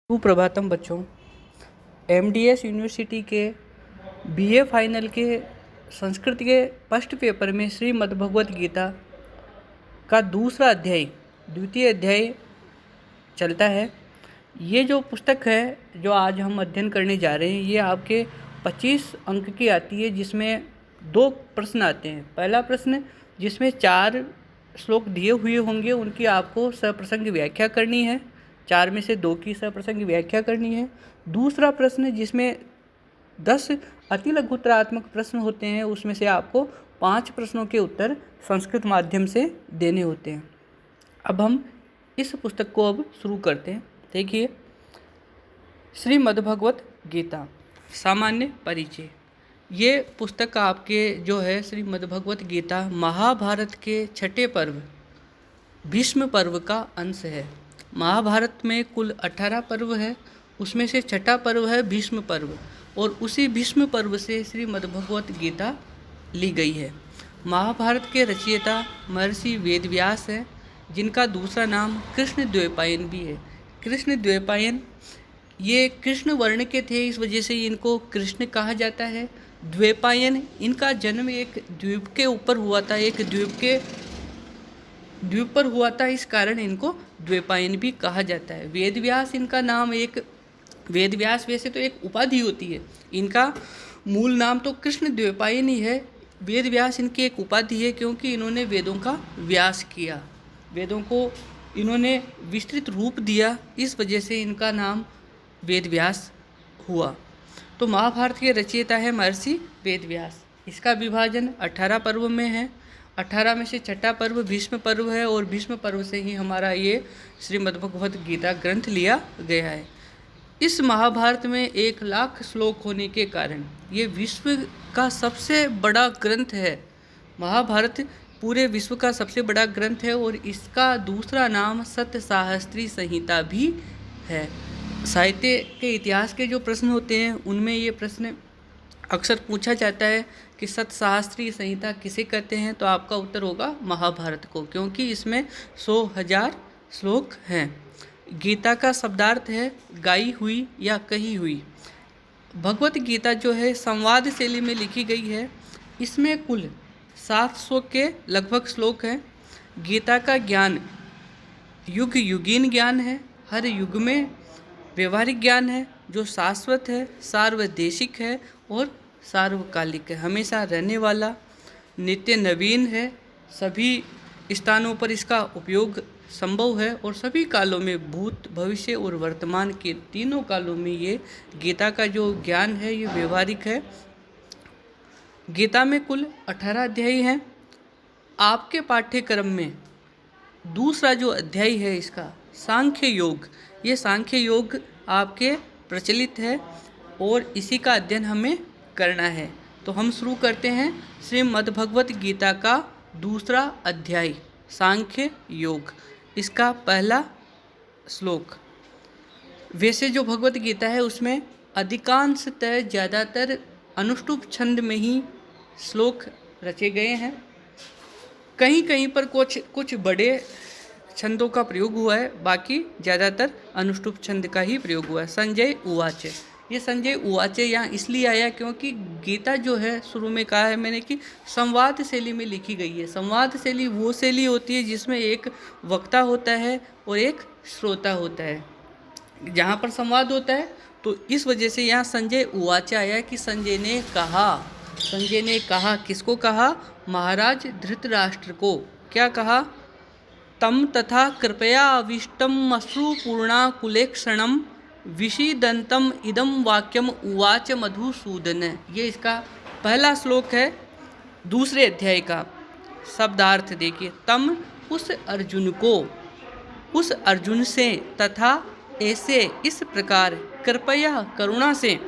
सुप्रभातम बच्चों। MDS university के BA final के संस्कृत के फर्स्ट पेपर में श्रीमद्भगवत गीता का दूसरा अध्याय द्वितीय अध्याय चलता है। ये जो पुस्तक है जो आज हम अध्ययन करने जा रहे हैं, ये आपके 25 अंक की आती है, जिसमें 2 प्रश्न आते हैं। पहला प्रश्न जिसमें 4 श्लोक दिए हुए होंगे, उनकी आपको सप्रसंग व्याख्या करनी है। 4 में से 2 की सप्रसंग व्याख्या करनी है। दूसरा प्रश्न जिसमें 10 अति लघुत्तरात्मक प्रश्न होते हैं, उसमें से आपको 5 प्रश्नों के उत्तर संस्कृत माध्यम से देने होते हैं। अब हम इस पुस्तक को अब शुरू करते हैं। देखिए, श्रीमद्भगवत गीता सामान्य परिचय। ये पुस्तक आपके जो है श्रीमद्भगवत गीता महाभारत के छठे पर्व भीष्म पर्व का अंश है। महाभारत में कुल 18 पर्व है, उसमें से छठा पर्व है भीष्म पर्व, और उसी भीष्म पर्व से श्रीमद्भगवत गीता ली गई है। महाभारत के रचयिता महर्षि वेदव्यास हैं, जिनका दूसरा नाम कृष्ण द्वैपायन भी है। कृष्ण द्वैपायन ये कृष्ण वर्ण के थे, इस वजह से इनको कृष्ण कहा जाता है। द्वैपायन, इनका जन्म एक द्वीप के ऊपर हुआ था, एक द्वीप पर हुआ था, इस कारण इनको द्वैपायन भी कहा जाता है। वेदव्यास इनका नाम वेदव्यास वैसे तो एक उपाधि होती है, इनका मूल नाम तो कृष्ण द्वैपायन ही है। वेदव्यास इनकी एक उपाधि है क्योंकि इन्होंने वेदों का व्यास किया, वेदों को इन्होंने विस्तृत रूप दिया, इस वजह से इनका नाम वेदव्यास हुआ। तो महाभारत के रचयिता है महर्षि वेदव्यास। इसका विभाजन 18 पर्व में है। 18 में से छठा पर्व भीष्म पर्व है, और भीष्म पर्व से ही हमारा ये श्रीमद्भगवत गीता ग्रंथ लिया गया है। इस महाभारत में 1 लाख श्लोक होने के कारण ये विश्व का सबसे बड़ा ग्रंथ है। महाभारत पूरे विश्व का सबसे बड़ा ग्रंथ है, और इसका दूसरा नाम सतसाहस्त्री संहिता भी है। साहित्य के इतिहास के जो प्रश्न होते हैं, उनमें ये प्रश्न अक्सर पूछा जाता है कि सतसाहस्त्री संहिता किसे कहते हैं, तो आपका उत्तर होगा महाभारत को, क्योंकि इसमें 100,000 श्लोक हैं। गीता का शब्दार्थ है गाई हुई या कही हुई। भगवत गीता जो है संवाद शैली में लिखी गई है। इसमें कुल 700 के लगभग श्लोक हैं। गीता का ज्ञान युग युगीन ज्ञान है, हर युग में व्यवहारिक ज्ञान है, जो शाश्वत है, सार्वदेशिक है और सार्वकालिक है, हमेशा रहने वाला, नित्य नवीन है, सभी स्थानों पर इसका उपयोग संभव है, और सभी कालों में भूत भविष्य और वर्तमान के तीनों कालों में ये गीता का जो ज्ञान है ये व्यवहारिक है। गीता में कुल 18 अध्याय हैं। आपके पाठ्यक्रम में दूसरा जो अध्याय है इसका सांख्य योग, ये सांख्य योग आपके प्रचलित है, और इसी का अध्ययन हमें करना है। तो हम शुरू करते हैं श्रीमद्भगवत गीता का दूसरा अध्याय सांख्य योग। इसका पहला श्लोक। वैसे जो भगवत गीता है उसमें अधिकांशतः ज़्यादातर अनुष्टुप छंद में ही श्लोक रचे गए हैं। कहीं कहीं पर कुछ बड़े छंदों का प्रयोग हुआ है, बाकी ज़्यादातर अनुष्टुप छंद का ही प्रयोग हुआ है। संजय उवाच, ये संजय उवाच यहाँ इसलिए आया क्योंकि गीता जो है, शुरू में कहा है मैंने कि संवाद शैली में लिखी गई है। संवाद शैली वो शैली होती है जिसमें एक वक्ता होता है और एक श्रोता होता है। जहाँ पर संवाद होता है तो इस वजह से यहाँ संजय उवाच आया कि संजय ने कहा। संजय ने कहा, किसको कहा? महाराज धृतराष्ट्र को। क्या कहा? तम तथा कृपया अविष्टम अश्रुपूर्णा कुलेक्षणम विषीदंतम इदम वाक्यम उवाच मधुसूदन। ये इसका पहला श्लोक है दूसरे अध्याय का। शब्दार्थ देखिए, तम उस अर्जुन को, उस अर्जुन से, तथा ऐसे इस प्रकार, कृपया करुणा से,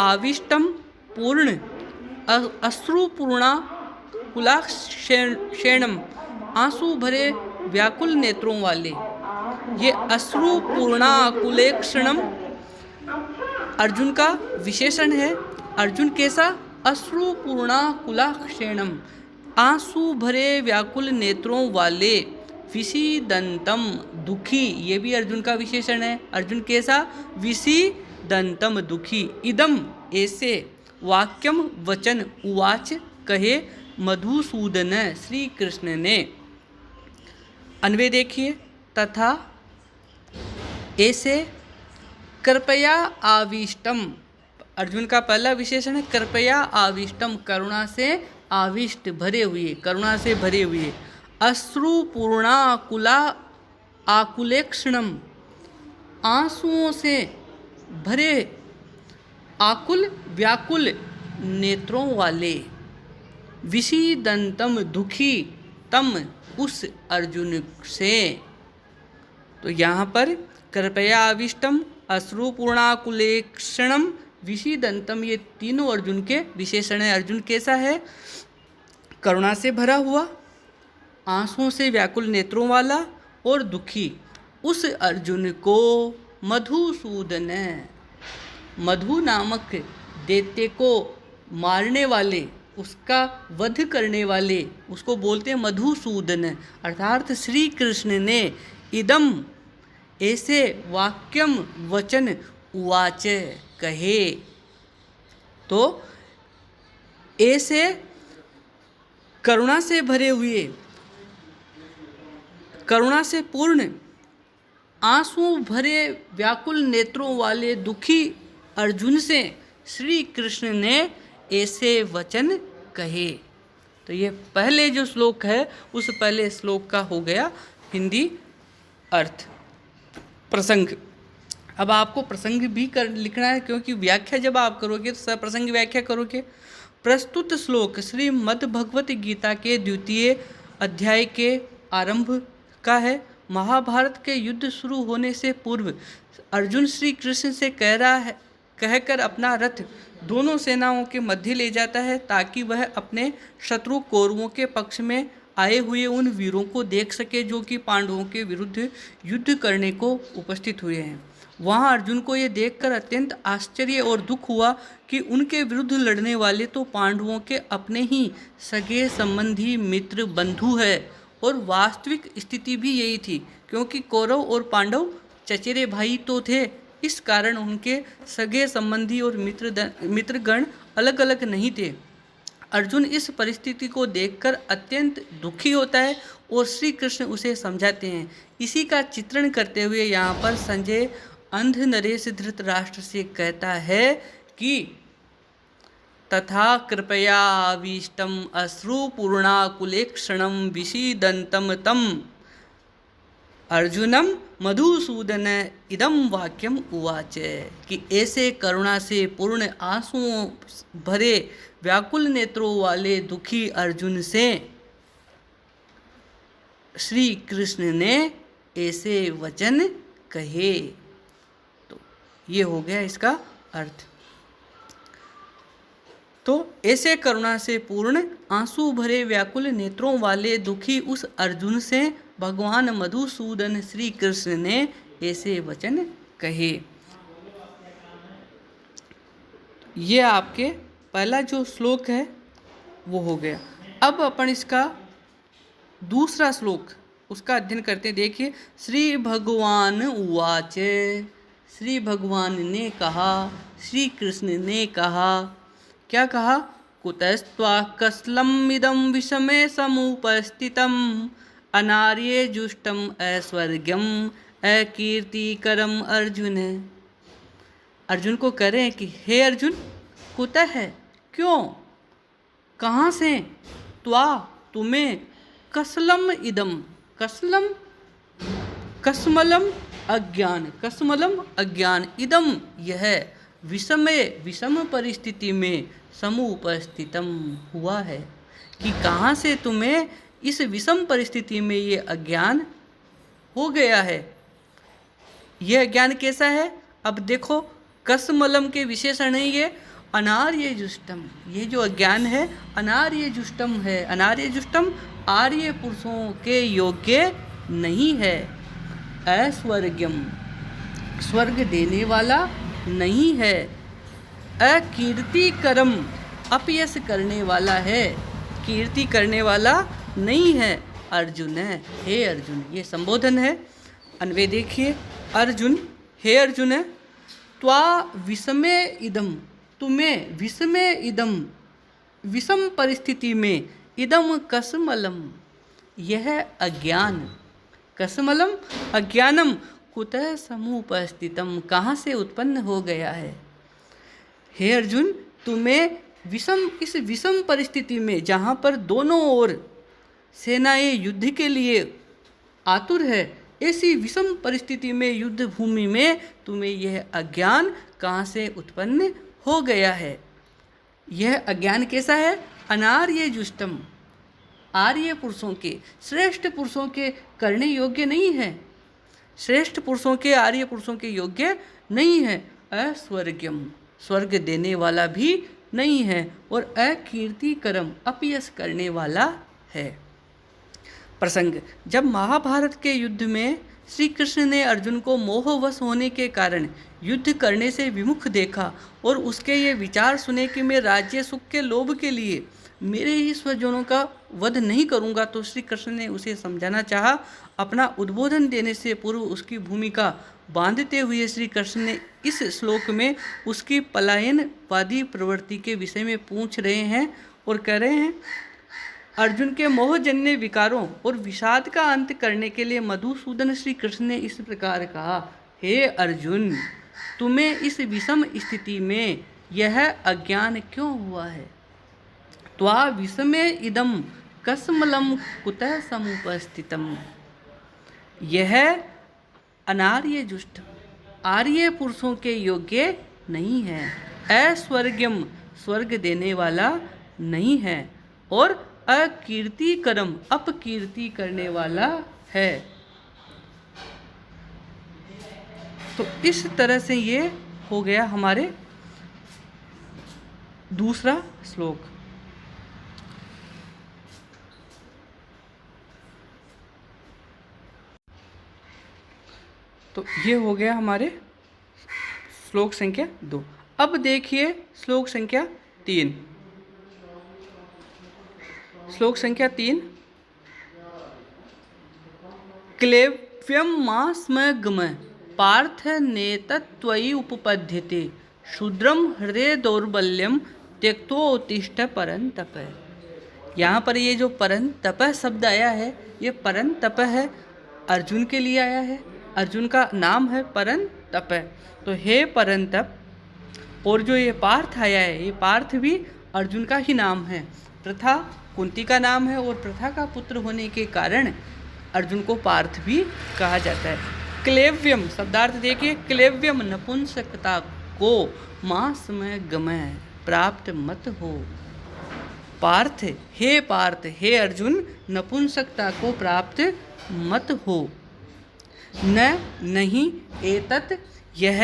आविष्टम पूर्ण, अश्रुपूर्णा कुलाक्षेणम आंसू भरे व्याकुल नेत्रों वाले। ये अश्रुपूर्णा कुलेक्षणम अर्जुन का विशेषण है। अर्जुन कैसा? अश्रुपूर्णा कुलाक्षेणम, आंसू भरे व्याकुल नेत्रों वाले। विषीदंतम दुखी, ये भी अर्जुन का विशेषण है। अर्जुन कैसा? विषीदंतम दुखी। इदम ऐसे, वाक्यम वचन, उवाच कहे मधुसूदन श्री कृष्ण ने। अन्वय देखिए, तथा ऐसे कृपया आविष्टम, अर्जुन का पहला विशेषण है कृपया आविष्टम, करुणा से आविष्ट, भरे हुए, करुणा से भरे हुए। अश्रुपूर्णाकुला आकुलेक्षणम, आंसुओं से भरे, आकुल व्याकुल नेत्रों वाले। विषीदंतम दुखी, तम उस अर्जुन से। तो यहाँ पर कृपया आविष्टम, अश्रुपूर्णाकुलेक्षणम, विषीदंतम, ये तीनों अर्जुन के विशेषण हैं। अर्जुन कैसा है? करुणा से भरा हुआ, आंसुओं से व्याकुल नेत्रों वाला और दुखी। उस अर्जुन को मधुसूदन, मधु नामक दैत्य को मारने वाले, उसका वध करने वाले, उसको बोलते हैं मधुसूदन, अर्थात श्री कृष्ण ने इदम ऐसे वाक्यम वचन उवाच कहे। तो ऐसे करुणा से भरे हुए, करुणा से पूर्ण, आंसुओं भरे व्याकुल नेत्रों वाले दुखी अर्जुन से श्री कृष्ण ने ऐसे वचन कहे। तो ये पहले जो श्लोक है उस पहले श्लोक का हो गया हिंदी अर्थ, प्रसंग। अब आपको प्रसंग भी लिखना है, क्योंकि व्याख्या जब आप करोगे तो सप्रसंग व्याख्या करोगे। प्रस्तुत श्लोक श्रीमद् भगवत गीता के 2वें अध्याय के आरंभ का है। महाभारत के युद्ध शुरू होने से पूर्व अर्जुन श्री कृष्ण से कहकर अपना रथ दोनों सेनाओं के मध्य ले जाता है, ताकि वह अपने शत्रु कौरवों के पक्ष में आए हुए उन वीरों को देख सके जो कि पांडवों के विरुद्ध युद्ध करने को उपस्थित हुए हैं। वहाँ अर्जुन को ये देखकर अत्यंत आश्चर्य और दुख हुआ कि उनके विरुद्ध लड़ने वाले तो पांडवों के अपने ही सगे संबंधी मित्र बंधु है। और वास्तविक स्थिति भी यही थी, क्योंकि कौरव और पांडव चचेरे भाई तो थे, इस कारण उनके सगे संबंधी और मित्रगण अलग अलग नहीं थे। अर्जुन इस परिस्थिति को देखकर अत्यंत दुखी होता है और श्री कृष्ण उसे समझाते हैं। इसी का चित्रण करते हुए यहाँ पर संजय अंध नरेश धृतराष्ट्र से कहता है कि तथा कृपया आविष्टम अश्रुपूर्णाकुलेक्षणम विषीदंतम तम अर्जुनम मधुसूदन इदम वाक्यम उवाच, कि ऐसे करुणा से पूर्ण, आंसुओं भरे, व्याकुल नेत्रों वाले दुखी अर्जुन से श्री कृष्ण ने ऐसे वचन कहे। तो ये हो गया इसका अर्थ। तो ऐसे करुणा से पूर्ण, आंसू भरे, व्याकुल नेत्रों वाले दुखी उस अर्जुन से भगवान मधुसूदन श्री कृष्ण ने ऐसे वचन कहे। ये आपके पहला जो श्लोक है वो हो गया। अब अपन इसका दूसरा श्लोक उसका अध्ययन करते हैं। देखिए, श्री भगवान उवाच, श्री भगवान ने कहा, श्री कृष्ण ने कहा, क्या कहा? कुतस्त्वा कसलम इदम विषमे समुपस्थितम अनार्ये जुष्टम ऐश्वर्यम अकीर्तिकरम अर्जुन। अर्जुन को कह रहे हैं कि हे अर्जुन, कुतः है, क्यों, कहाँ से, त्वा तुम्हें, कसलम इदम, कसलम कसमलम अज्ञान, कसमलम अज्ञान, इदम यह, विषमे विषम परिस्थिति में, समुपस्थितम हुआ है, कि कहाँ से तुम्हें इस विषम परिस्थिति में ये अज्ञान हो गया है। यह अज्ञान कैसा है? अब देखो, कसमलम के विशेषण है ये अनार्य जुष्टम, ये जो अज्ञान है अनार्य जुष्टम है। अनार्य जुष्टम आर्य पुरुषों के योग्य नहीं है। ऐश्वर्यम, स्वर्ग देने वाला नहीं है। अकीर्तिकरम, अपयश करने वाला है, कीर्ति करने वाला नहीं है। अर्जुन, हे अर्जुन, ये संबोधन है। अन्वय देखिए, अर्जुन, हे अर्जुन, त्वा विषमे इदम, तुम्हें विषमे इदम, विषम परिस्थिति में, इदम कसमलम, यह अज्ञान, कसमलम अज्ञानम, कुतः समुपस्थितम, कहाँ से उत्पन्न हो गया है। हे अर्जुन, तुम्हें इस विषम परिस्थिति में, जहाँ पर दोनों ओर सेनाएं युद्ध के लिए आतुर है, ऐसी विषम परिस्थिति में, युद्ध भूमि में तुम्हें यह अज्ञान कहाँ से उत्पन्न हो गया है। यह अज्ञान कैसा है? अनार्य जुष्टम, आर्य पुरुषों के, श्रेष्ठ पुरुषों के करने योग्य नहीं है, श्रेष्ठ पुरुषों के, आर्य पुरुषों के योग्य नहीं है। अस्वर्ग्यम, स्वर्ग देने वाला भी नहीं है, और अकीर्तिकरम, अपयश करने वाला है। प्रसंग, जब महाभारत के युद्ध में श्री कृष्ण ने अर्जुन को मोहवश होने के कारण युद्ध करने से विमुख देखा और उसके ये विचार सुने कि मैं राज्य सुख के लोभ के लिए मेरे ही स्वजनों का वध नहीं करूंगा, तो श्री कृष्ण ने उसे समझाना चाहा। अपना उद्बोधन देने से पूर्व उसकी भूमिका बांधते हुए श्री कृष्ण ने इस श्लोक में उसकी पलायनवादी प्रवृत्ति के विषय में पूछ रहे हैं और कह रहे हैं, अर्जुन के मोहजन्य विकारों और विषाद का अंत करने के लिए मधुसूदन श्री कृष्ण ने इस प्रकार कहा, हे अर्जुन, तुम्हें इस विषम स्थिति में यह अज्ञान क्यों हुआ है। त्वा विषमे इदम कसमलम कुतः समुपस्थितम, यह अनार्य जुष्ट, आर्य पुरुषों के योग्य नहीं है। ऐश्वर्यम, स्वर्ग देने वाला नहीं है, और अकीर्तिकरम, अपकीर्ति करने वाला है। तो इस तरह से ये हो गया हमारे दूसरा श्लोक। तो ये हो गया हमारे श्लोक संख्या 2। अब देखिए श्लोक संख्या 3। श्लोक संख्या 3, क्लेव्यम मा स्म गम पार्थ नेतत्वयि उपपद्यते शूद्रम हृदय दौर्बल्यम त्यक्तोत्तिष्ठ परंतप। यहाँ पर ये जो परंतप शब्द आया है, ये परंतप है, अर्जुन के लिए आया है, अर्जुन का नाम है परंतप। तो हे परंतप, और जो ये पार्थ आया है, ये पार्थ भी अर्जुन का ही नाम है। प्रथा कुंती का नाम है, और प्रथा का पुत्र होने के कारण अर्जुन को पार्थ भी कहा जाता है। क्लेव्यम शब्दार्थ देखिए, क्लेव्यम नपुंसकता को मास में गमय प्राप्त मत हो। पार्थ, हे अर्जुन, नपुंसकता को प्राप्त मत हो। न नहीं एतत्, यह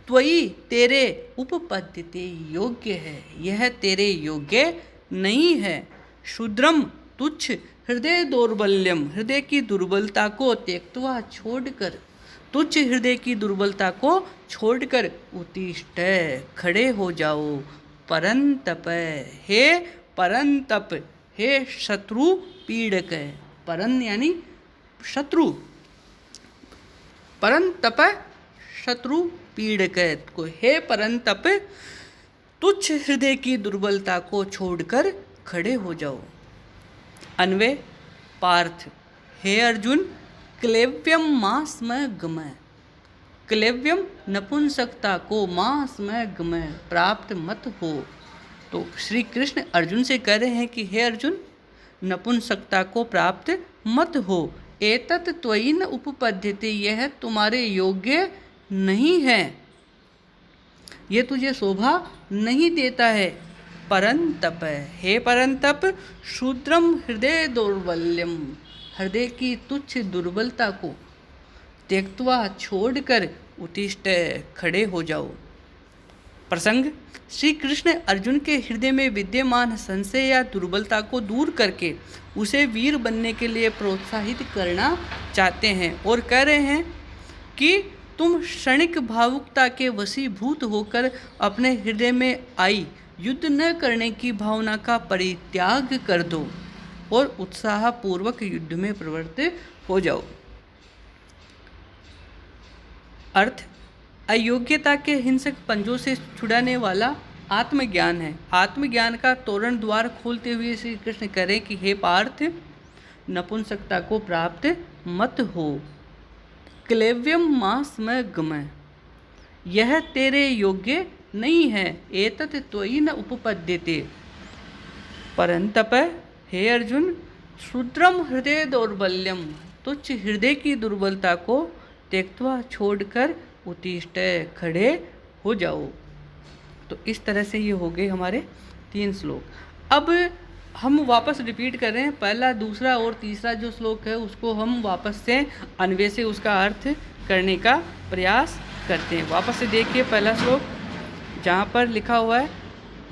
त्वयि तेरे उपपद्यते योग्य है, यह तेरे योग्य नहीं है। शूद्रम तुच्छ, हृदय दौर्बल्यम, हृदय की दुर्बलता को त्यक्त्वा छोड़कर, तुच्छ हृदय की दुर्बलता को छोड़कर उत्तिष्ठ, खड़े हो जाओ। परंतप, हे परंतप, हे शत्रु पीड़क, परन यानी शत्रु, परंतप शत्रु पीड़क को, हे परंतप तुच्छ हृदय की दुर्बलता को छोड़कर खड़े हो जाओ। अन्वय, पार्थ, हे अर्जुन, क्लेव्यम मा स्म गमय, क्लेव्यम नपुंसकता को, मा स्म गमय प्राप्त मत हो। तो श्री कृष्ण अर्जुन से कह रहे हैं कि हे अर्जुन, नपुंसकता को प्राप्त मत हो। एतत् त्वयि न उपपद्यते, यह तुम्हारे योग्य नहीं है, यह तुझे शोभा नहीं देता है। परंतप, हे परंतप, शूद्रम हृदय दौर्बल्यम, हृदय की तुच्छ दुर्बलता को त्यक्त्वा छोड़कर उत्तिष्ठ, खड़े हो जाओ। प्रसंग, श्री कृष्ण अर्जुन के हृदय में विद्यमान संशय या दुर्बलता को दूर करके उसे वीर बनने के लिए प्रोत्साहित करना चाहते हैं और कह रहे हैं कि तुम क्षणिक भावुकता के वशीभूत होकर अपने हृदय में आई युद्ध न करने की भावना का परित्याग कर दो। और उत्साहपूर्वक युद्ध में प्रवृत्त हो जाओ। अर्थ, अयोग्यता के हिंसक पंजों से छुड़ाने वाला आत्मज्ञान है। आत्मज्ञान का तोरण द्वार खोलते हुए श्री कृष्ण करें कि हे पार्थ, नपुंसकता को प्राप्त मत हो। क्लेव्यम मास में गमय, यह तेरे योग्य नहीं है। एतत् त्वयि न उपपद्यते। परंतप, हे अर्जुन, क्षुद्रम हृदय दौर्बल्यम, तुच्छ हृदय की दुर्बलता को त्यक्त्वा छोड़कर उत्तिष्ठ, खड़े हो जाओ। तो इस तरह से ये हो गए हमारे 3 श्लोक। अब हम वापस रिपीट कर रहे हैं, पहला, दूसरा और तीसरा जो श्लोक है उसको हम वापस से अन्वय से उसका अर्थ करने का प्रयास करते हैं। वापस से देखिए पहला श्लोक, जहाँ पर लिखा हुआ है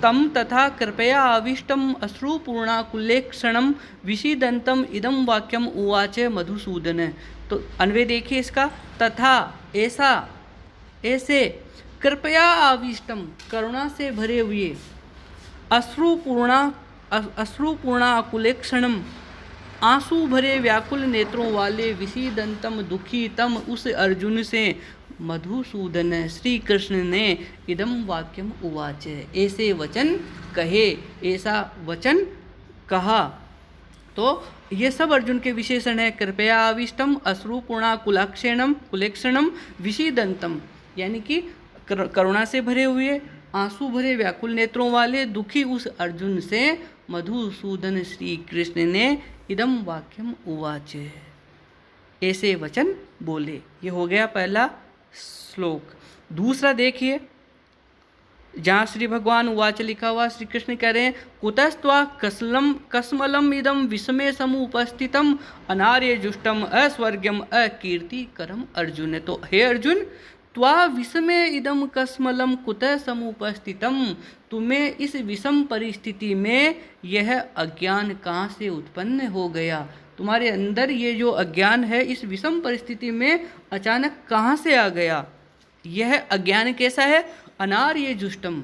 तम तथा कृपया आविष्टम अश्रुपूर्णाकुलेक्षणम विषीदंतम इदम वाक्यम उवाच मधुसूदन। तो अन्वय देखिए इसका, तथा, ऐसा, ऐसे, कृपया आविष्टम, करुणा से भरे हुए, अश्रुपूर्णाकुलेक्षणम, आंसू भरे व्याकुल नेत्रों वाले, विषीदंतम, दुखी, तम, उस अर्जुन से, मधुसूदन, श्री कृष्ण ने, इदम वाक्यम उवाच, ऐसे वचन कहे, ऐसा वचन कहा। तो ये सब अर्जुन के विशेषण है। कृपया आविष्टम, अश्रुपूर्णाकुलेक्षणम, कुलेक्षणम, विषीदंतम, यानी कि करुणा से भरे हुए, आंसू भरे व्याकुल नेत्रों वाले, दुखी उस अर्जुन से, मधुसूदन, श्री कृष्ण ने, इदम वाक्यम उवाच, ऐसे वचन बोले। ये हो गया पहला श्लोक। दूसरा देखिए, जहाँ श्री भगवान उवाच लिखा हुआ, श्री कृष्ण कह रहे हैं कुतस्त्वा कस्मलम इदम विषमे समुपस्थितम अनार्य जुष्टम अस्वर्ग्यम अकीर्तिकरम अर्जुन। तो हे अर्जुन, त्वा विषमे इदम कस्मलम कुतः समुपस्थितम, तुम्हें इस विषम परिस्थिति में यह अज्ञान कहाँ से उत्पन्न हो गया? तुम्हारे अंदर ये जो अज्ञान है इस विषम परिस्थिति में अचानक कहाँ से आ गया? यह अज्ञान कैसा है? अनार्य जुष्टम,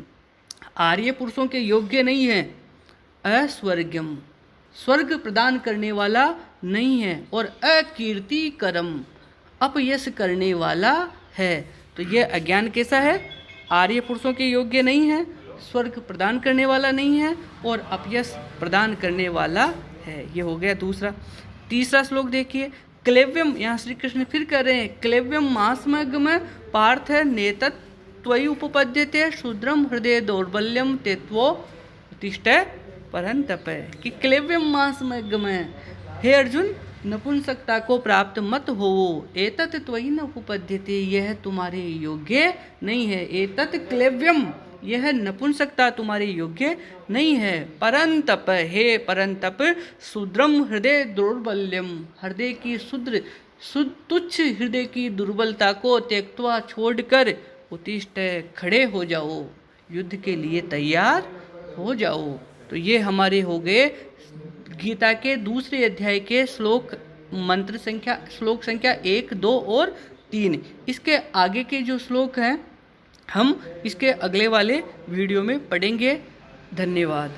आर्य पुरुषों के योग्य नहीं है। अस्वर्ग्यम, स्वर्ग प्रदान करने वाला नहीं है। और अकीर्तिकरम, अपयश करने वाला है। तो यह अज्ञान कैसा है? आर्य पुरुषों के योग्य नहीं है, स्वर्ग प्रदान करने वाला नहीं है और अपयश प्रदान करने वाला है। ये हो गया दूसरा। तीसरा श्लोक देखिए, क्लेव्यम, यहाँ श्री कृष्ण फिर कह रहे हैं क्लेव्यम मास्मग्म पार्थ नेतत् त्वयि उपपद्यते शूद्रम हृदय दौर्बल्यम तेत्वो उत्तिष्ठ परंतप। कि क्लेव्यम मास्मग्म, हे अर्जुन, नपुंसकता को प्राप्त मत होवो। एतत् त्वयि न उपपद्यते, यह तुम्हारे योग्य नहीं है। एतत् क्लेव्यम, यह नपुंसकता तुम्हारे योग्य नहीं है। परंतप, हे परंतप, शूद्रम हृदय दौर्बल्यम, हृदय की तुच्छ हृदय की दुर्बलता को त्यक्त्वा छोड़कर उत्तिष्ठ, खड़े हो जाओ, युद्ध के लिए तैयार हो जाओ। तो ये हमारे हो गए गीता के दूसरे अध्याय के श्लोक श्लोक संख्या 1, 2 और 3। इसके आगे के जो श्लोक हैं हम इसके अगले वाले वीडियो में पढ़ेंगे। धन्यवाद।